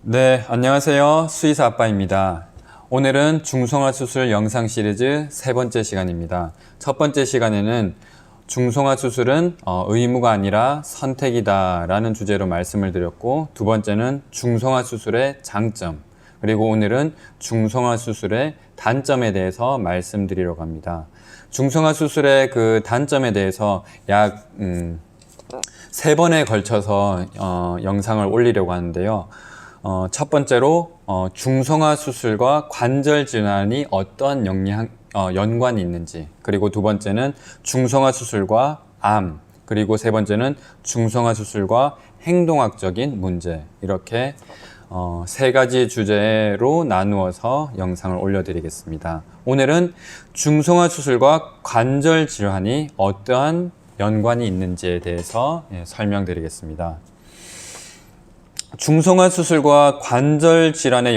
네, 안녕하세요. 수의사 아빠입니다. 오늘은 중성화 수술 영상 시리즈 세 번째 시간입니다. 첫 번째 시간에는 중성화 수술은 의무가 아니라 선택이다 라는 주제로 말씀을 드렸고, 두 번째는 중성화 수술의 장점, 그리고 오늘은 중성화 수술의 단점에 대해서 말씀드리려고 합니다. 중성화 수술의 그 단점에 대해서 약 3번에 걸쳐서 영상을 올리려고 하는데요. 첫 번째로 중성화 수술과 관절 질환이 어떤 연관이 있는지, 그리고 두 번째는 중성화 수술과 암, 그리고 세 번째는 중성화 수술과 행동학적인 문제, 이렇게 세 가지 주제로 나누어서 영상을 올려드리겠습니다. 오늘은 중성화 수술과 관절 질환이 어떠한 연관이 있는지에 대해서 설명드리겠습니다. 중성화 수술과 관절 질환의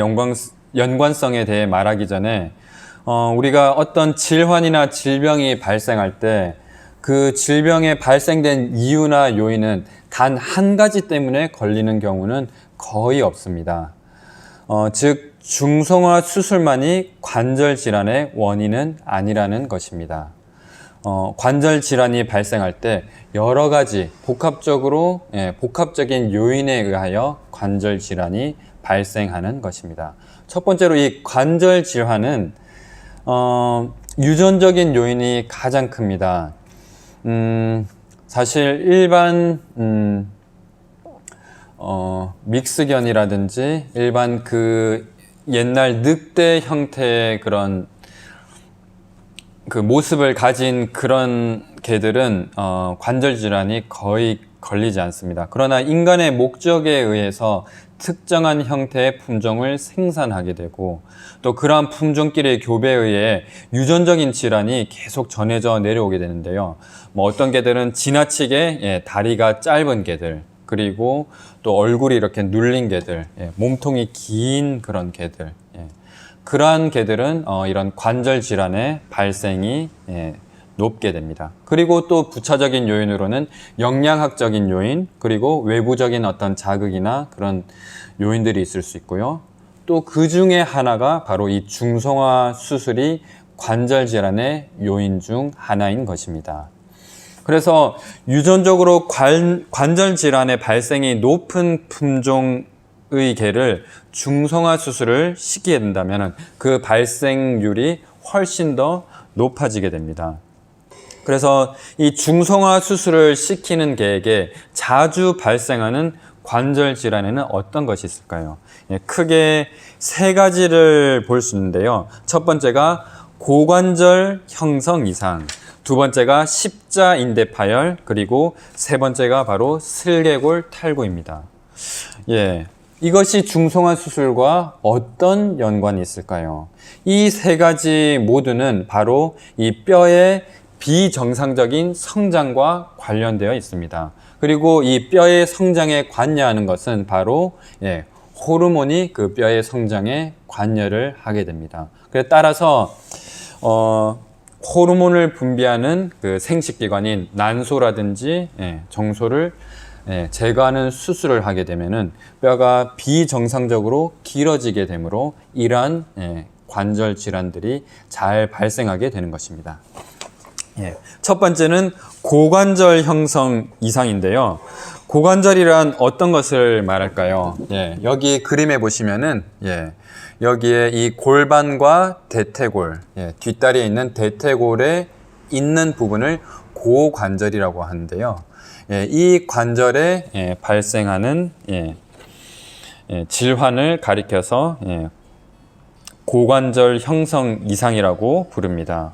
연관성에 대해 말하기 전에 우리가 어떤 질환이나 질병이 발생할 때 그 질병에 발생된 이유나 요인은 단 한 가지 때문에 걸리는 경우는 거의 없습니다. 즉 중성화 수술만이 관절 질환의 원인은 아니라는 것입니다. 관절 질환이 발생할 때 여러 가지 복합적인 요인에 의하여 관절 질환이 발생하는 것입니다. 첫 번째로 이 관절 질환은 유전적인 요인이 가장 큽니다. 사실 일반 믹스견이라든지 일반 그 옛날 늑대 형태의 그런 그 모습을 가진 그런 개들은 관절 질환이 거의 걸리지 않습니다. 그러나 인간의 목적에 의해서 특정한 형태의 품종을 생산하게 되고, 또 그러한 품종끼리의 교배에 의해 유전적인 질환이 계속 전해져 내려오게 되는데요. 어떤 개들은 지나치게 다리가 짧은 개들, 그리고 또 얼굴이 이렇게 눌린 개들, 몸통이 긴 그런 개들, 그러한 개들은 이런 관절 질환의 발생이 높게 됩니다. 그리고 또 부차적인 요인으로는 영양학적인 요인, 그리고 외부적인 어떤 자극이나 그런 요인들이 있을 수 있고요. 또 그 중에 하나가 바로 이 중성화 수술이 관절 질환의 요인 중 하나인 것입니다. 그래서 유전적으로 관절 질환의 발생이 높은 품종의 개를 중성화 수술을 시키게 된다면 그 발생률이 훨씬 더 높아지게 됩니다. 그래서 이 중성화 수술을 시키는 개에게 자주 발생하는 관절 질환에는 어떤 것이 있을까요? 크게 세 가지를 볼 수 있는데요. 첫 번째가 고관절 형성 이상, 두 번째가 십자인대 파열, 그리고 세 번째가 바로 슬개골 탈구입니다. 이것이 중성화 수술과 어떤 연관이 있을까요? 이 세 가지 모두는 바로 이 뼈의 비정상적인 성장과 관련되어 있습니다. 그리고 이 뼈의 성장에 관여하는 것은 바로 호르몬이 그 뼈의 성장에 관여를 하게 됩니다. 그래 따라서 호르몬을 분비하는 그 생식기관인 난소라든지 정소를 제거하는 수술을 하게 되면은 뼈가 비정상적으로 길어지게 되므로 이러한 관절 질환들이 잘 발생하게 되는 것입니다. 첫 번째는 고관절 형성 이상인데요. 고관절이란 어떤 것을 말할까요? 여기 그림에 보시면은 여기에 이 골반과 대퇴골, 뒷다리에 있는 대퇴골에 있는 부분을 고관절이라고 하는데요. 이 관절에 발생하는 질환을 가리켜서 고관절 형성 이상이라고 부릅니다.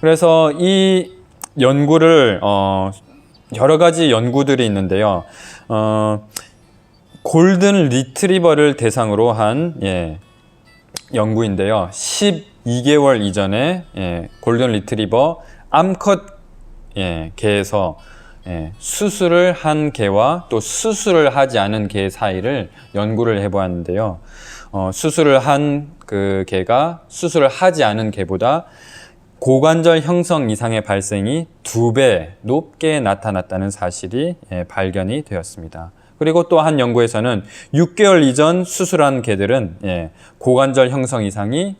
그래서 이 연구를 여러 가지 연구들이 있는데요. 골든 리트리버를 대상으로 한 연구인데요. 12개월 이전에 골든 리트리버 암컷 개에서 수술을 한 개와 또 수술을 하지 않은 개 사이를 연구를 해보았는데요. 수술을 한 그 개가 수술을 하지 않은 개보다 고관절 형성 이상의 발생이 2배 높게 나타났다는 사실이 발견이 되었습니다. 그리고 또 한 연구에서는 6개월 이전 수술한 개들은 고관절 형성 이상이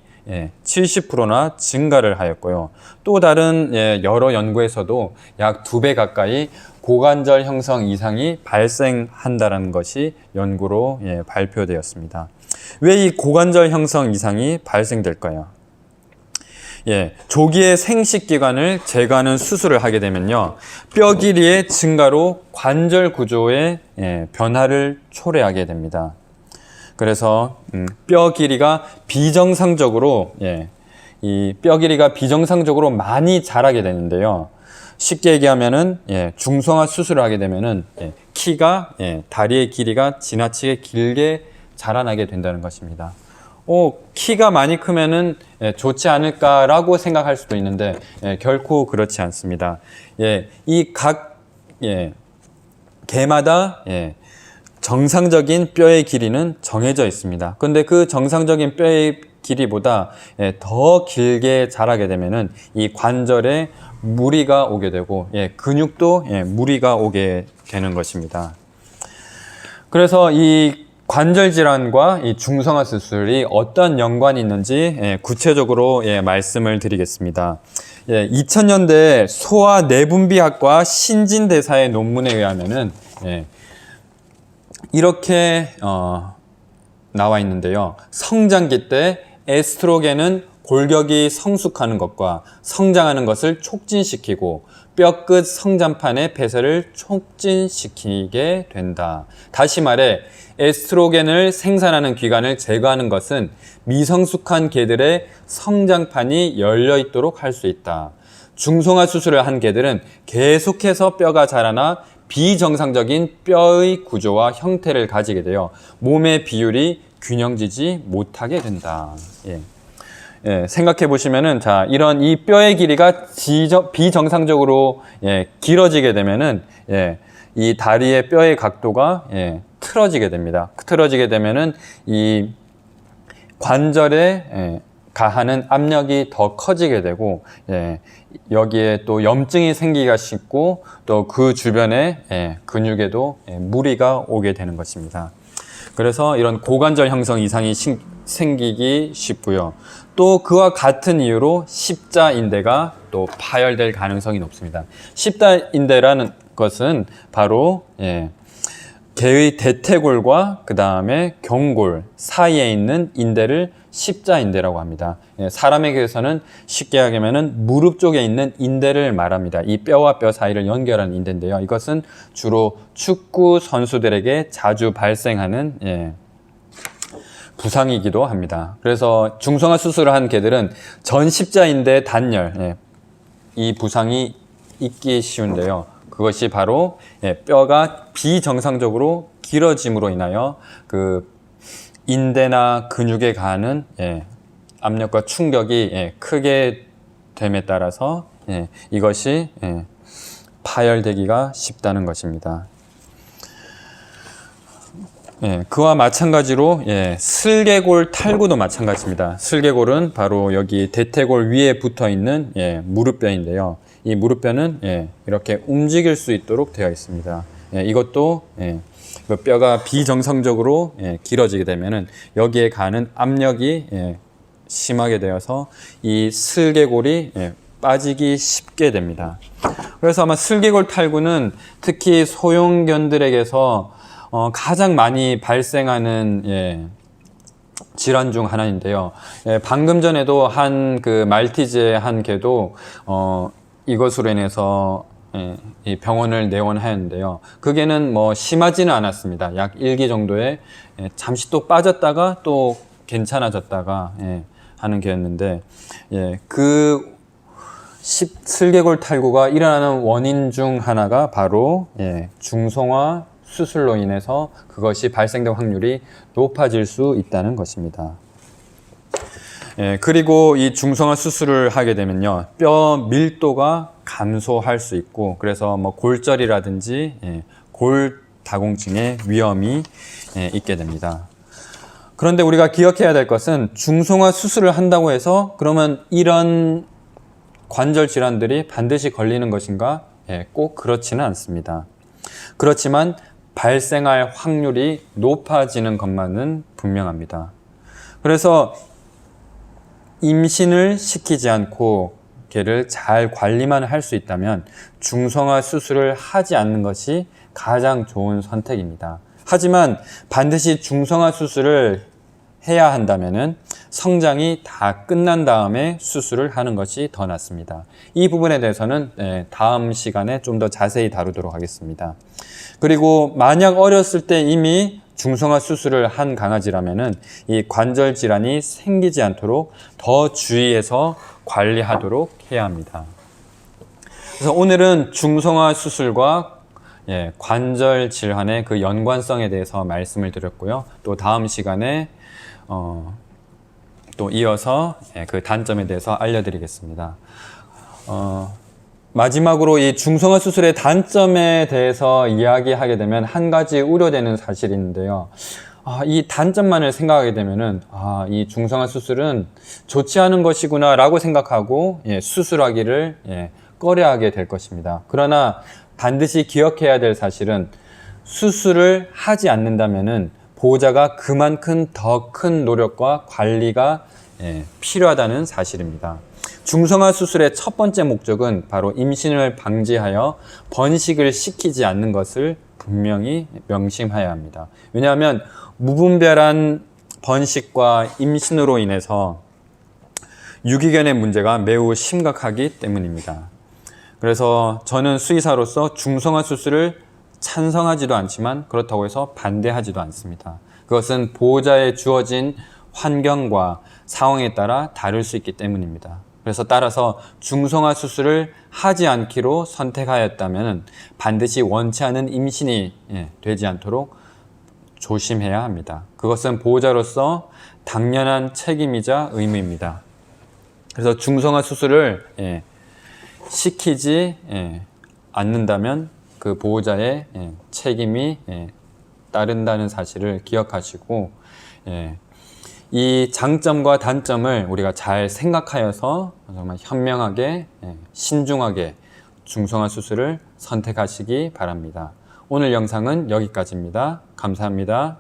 70%나 증가를 하였고요. 또 다른 여러 연구에서도 약 2배 가까이 고관절 형성 이상이 발생한다는 것이 연구로 발표되었습니다. 왜 이 고관절 형성 이상이 발생될까요? 조기에 생식기관을 제거하는 수술을 하게 되면요, 뼈 길이의 증가로 관절 구조의 변화를 초래하게 됩니다. 그래서 뼈 길이가 비정상적으로 이 뼈 길이가 비정상적으로 많이 자라게 되는데요. 쉽게 얘기하면은 중성화 수술을 하게 되면은 키가 다리의 길이가 지나치게 길게 자라나게 된다는 것입니다. 키가 많이 크면은 좋지 않을까라고 생각할 수도 있는데 결코 그렇지 않습니다. 이 각 개마다 정상적인 뼈의 길이는 정해져 있습니다. 근데 그 정상적인 뼈의 길이보다 더 길게 자라게 되면은 이 관절에 무리가 오게 되고 근육도 무리가 오게 되는 것입니다. 그래서 이 관절 질환과 이 중성화 수술이 어떤 연관이 있는지 구체적으로 말씀을 드리겠습니다. 2000년대 소아 내분비학과 신진대사의 논문에 의하면은 이렇게 나와 있는데요. 성장기 때 에스트로겐은 골격이 성숙하는 것과 성장하는 것을 촉진시키고 뼈끝 성장판의 폐쇄를 촉진시키게 된다. 다시 말해 에스트로겐을 생산하는 기관을 제거하는 것은 미성숙한 개들의 성장판이 열려 있도록 할 수 있다. 중성화 수술을 한 개들은 계속해서 뼈가 자라나 비정상적인 뼈의 구조와 형태를 가지게 되어 몸의 비율이 균형지지 못하게 된다. 생각해 보시면은, 자, 이런 이 뼈의 길이가 비정상적으로 길어지게 되면은 이 다리의 뼈의 각도가 틀어지게 됩니다. 틀어지게 되면은 이 관절에 가하는 압력이 더 커지게 되고 여기에 또 염증이 생기기가 쉽고 또 그 주변에 근육에도 무리가 오게 되는 것입니다. 그래서 이런 고관절 형성 이상이 생기기 쉽고요. 또 그와 같은 이유로 십자인대가 또 파열될 가능성이 높습니다. 십자인대라는 것은 바로 개의 대퇴골과 그 다음에 경골 사이에 있는 인대를 십자인대라고 합니다. 사람에게서는 쉽게 하면은 무릎 쪽에 있는 인대를 말합니다. 이 뼈와 뼈 사이를 연결하는 인대인데요. 이것은 주로 축구 선수들에게 자주 발생하는 부상이기도 합니다. 그래서 중성화 수술을 한 개들은 전십자인대 단열, 이 부상이 있기 쉬운데요. 그것이 바로 뼈가 비정상적으로 길어짐으로 인하여 그 인대나 근육에 가하는 압력과 충격이 크게 됨에 따라서 이것이 파열되기가 쉽다는 것입니다. 그와 마찬가지로 슬개골 탈구도 마찬가지입니다. 슬개골은 바로 여기 대퇴골 위에 붙어 있는 무릎뼈인데요. 이 무릎뼈는 이렇게 움직일 수 있도록 되어 있습니다. 이것도 그 뼈가 비정상적으로 길어지게 되면은 여기에 가는 압력이 심하게 되어서 이 슬개골이 빠지기 쉽게 됩니다. 그래서 아마 슬개골 탈구는 특히 소형견들에게서 가장 많이 발생하는 질환 중 하나인데요. 방금 전에도 한 그 말티즈의 한 개도 이것으로 인해서 이 병원을 내원하였는데요. 그 개는 뭐 심하지는 않았습니다. 약 1기 정도에 잠시 또 빠졌다가 또 괜찮아졌다가 하는 개였는데 그 슬개골 탈구가 일어나는 원인 중 하나가 바로 중성화 수술로 인해서 그것이 발생될 확률이 높아질 수 있다는 것입니다. 그리고 이 중성화 수술을 하게 되면요, 뼈 밀도가 감소할 수 있고, 그래서 뭐 골절이라든지 골다공증의 위험이 있게 됩니다. 그런데 우리가 기억해야 될 것은 중성화 수술을 한다고 해서 그러면 이런 관절 질환들이 반드시 걸리는 것인가? 꼭 그렇지는 않습니다. 그렇지만 발생할 확률이 높아지는 것만은 분명합니다. 그래서 임신을 시키지 않고 개를 잘 관리만 할 수 있다면 중성화 수술을 하지 않는 것이 가장 좋은 선택입니다. 하지만 반드시 중성화 수술을 해야 한다면 성장이 다 끝난 다음에 수술을 하는 것이 더 낫습니다. 이 부분에 대해서는 다음 시간에 좀 더 자세히 다루도록 하겠습니다. 그리고 만약 어렸을 때 이미 중성화 수술을 한 강아지라면 이 관절 질환이 생기지 않도록 더 주의해서 관리하도록 해야 합니다. 그래서 오늘은 중성화 수술과 관절 질환의 그 연관성에 대해서 말씀을 드렸고요. 또 다음 시간에 또 이어서 그 단점에 대해서 알려드리겠습니다. 마지막으로 이 중성화 수술의 단점에 대해서 이야기하게 되면 한 가지 우려되는 사실이 있는데요. 이 단점만을 생각하게 되면은 이 중성화 수술은 좋지 않은 것이구나 라고 생각하고 수술하기를 꺼려하게 될 것입니다. 그러나 반드시 기억해야 될 사실은 수술을 하지 않는다면은 보호자가 그만큼 더 큰 노력과 관리가 필요하다는 사실입니다. 중성화 수술의 첫 번째 목적은 바로 임신을 방지하여 번식을 시키지 않는 것을 분명히 명심해야 합니다. 왜냐하면 무분별한 번식과 임신으로 인해서 유기견의 문제가 매우 심각하기 때문입니다. 그래서 저는 수의사로서 중성화 수술을 찬성하지도 않지만 그렇다고 해서 반대하지도 않습니다. 그것은 보호자에 주어진 환경과 상황에 따라 다를 수 있기 때문입니다. 그래서 따라서 중성화 수술을 하지 않기로 선택하였다면 반드시 원치 않은 임신이 되지 않도록 조심해야 합니다. 그것은 보호자로서 당연한 책임이자 의무입니다. 그래서 중성화 수술을 시키지 않는다면 그 보호자의 책임이 따른다는 사실을 기억하시고 이 장점과 단점을 우리가 잘 생각하여서 정말 현명하게 신중하게 중성화 수술을 선택하시기 바랍니다. 오늘 영상은 여기까지입니다. 감사합니다.